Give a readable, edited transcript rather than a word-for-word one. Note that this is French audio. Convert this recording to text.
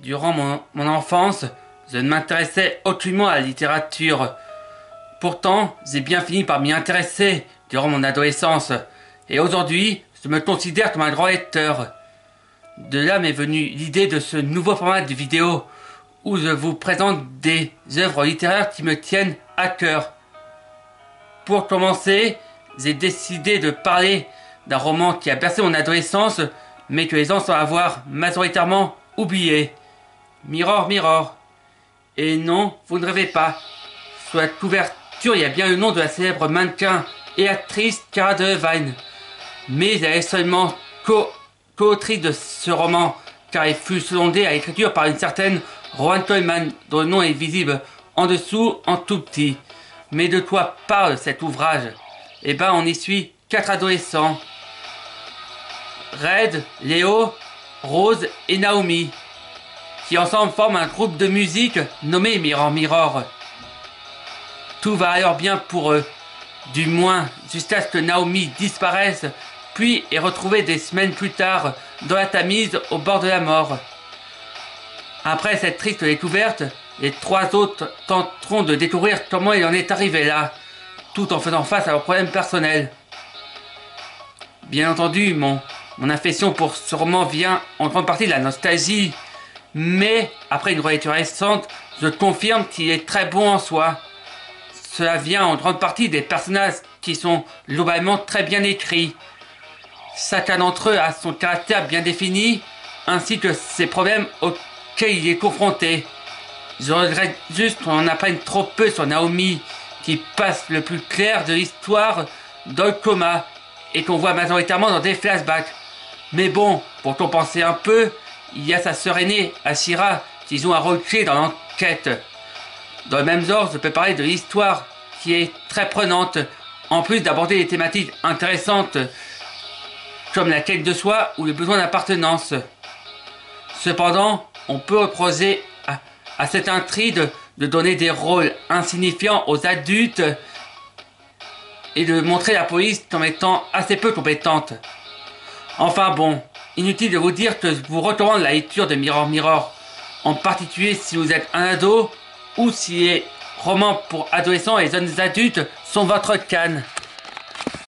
Durant mon enfance, je ne m'intéressais aucunement à la littérature. Pourtant, j'ai bien fini par m'y intéresser durant mon adolescence. Et aujourd'hui, je me considère comme un grand lecteur. De là m'est venue l'idée de ce nouveau format de vidéo où je vous présente des œuvres littéraires qui me tiennent à cœur. Pour commencer, j'ai décidé de parler d'un roman qui a bercé mon adolescence, mais que les gens semblent avoir majoritairement oublié. Mirror, Mirror. Et non, vous ne rêvez pas. Sur la couverture, il y a bien le nom de la célèbre mannequin et actrice Cara Delevingne. Mais elle est seulement co-autrice de ce roman, car elle fut secondée à l'écriture par une certaine Roanne Coleman, dont le nom est visible en dessous en tout petit. Mais de quoi parle cet ouvrage? Eh ben, on y suit 4 adolescents. Red, Léo, Rose et Naomi, qui ensemble forment un groupe de musique nommé Mirror Mirror. Tout va alors bien pour eux, du moins jusqu'à ce que Naomi disparaisse, puis est retrouvée des semaines plus tard dans la Tamise au bord de la mort. Après cette triste découverte, les 3 autres tenteront de découvrir comment il en est arrivé là, tout en faisant face à leurs problèmes personnels. Bien entendu, mon affection pour ce roman vient en grande partie de la nostalgie, mais après une relecture récente, je confirme qu'il est très bon en soi. Cela vient en grande partie des personnages qui sont globalement très bien écrits. Chacun d'entre eux a son caractère bien défini, ainsi que ses problèmes auxquels il est confronté. Je regrette juste qu'on en apprenne trop peu sur Naomi, qui passe le plus clair de l'histoire dans le coma, et qu'on voit majoritairement dans des flashbacks. Mais bon, pour compenser un peu, il y a sa sœur aînée, Ashira, qui joue un rôle clé dans l'enquête. Dans le même genre, je peux parler de l'histoire, qui est très prenante, en plus d'aborder des thématiques intéressantes, comme la quête de soi ou le besoin d'appartenance. Cependant, on peut reprocher à cette intrigue de donner des rôles insignifiants aux adultes et de montrer la police comme étant assez peu compétente. Enfin bon, inutile de vous dire que je vous recommande la lecture de Mirror Mirror, en particulier si vous êtes un ado ou si les romans pour adolescents et jeunes adultes sont votre canne.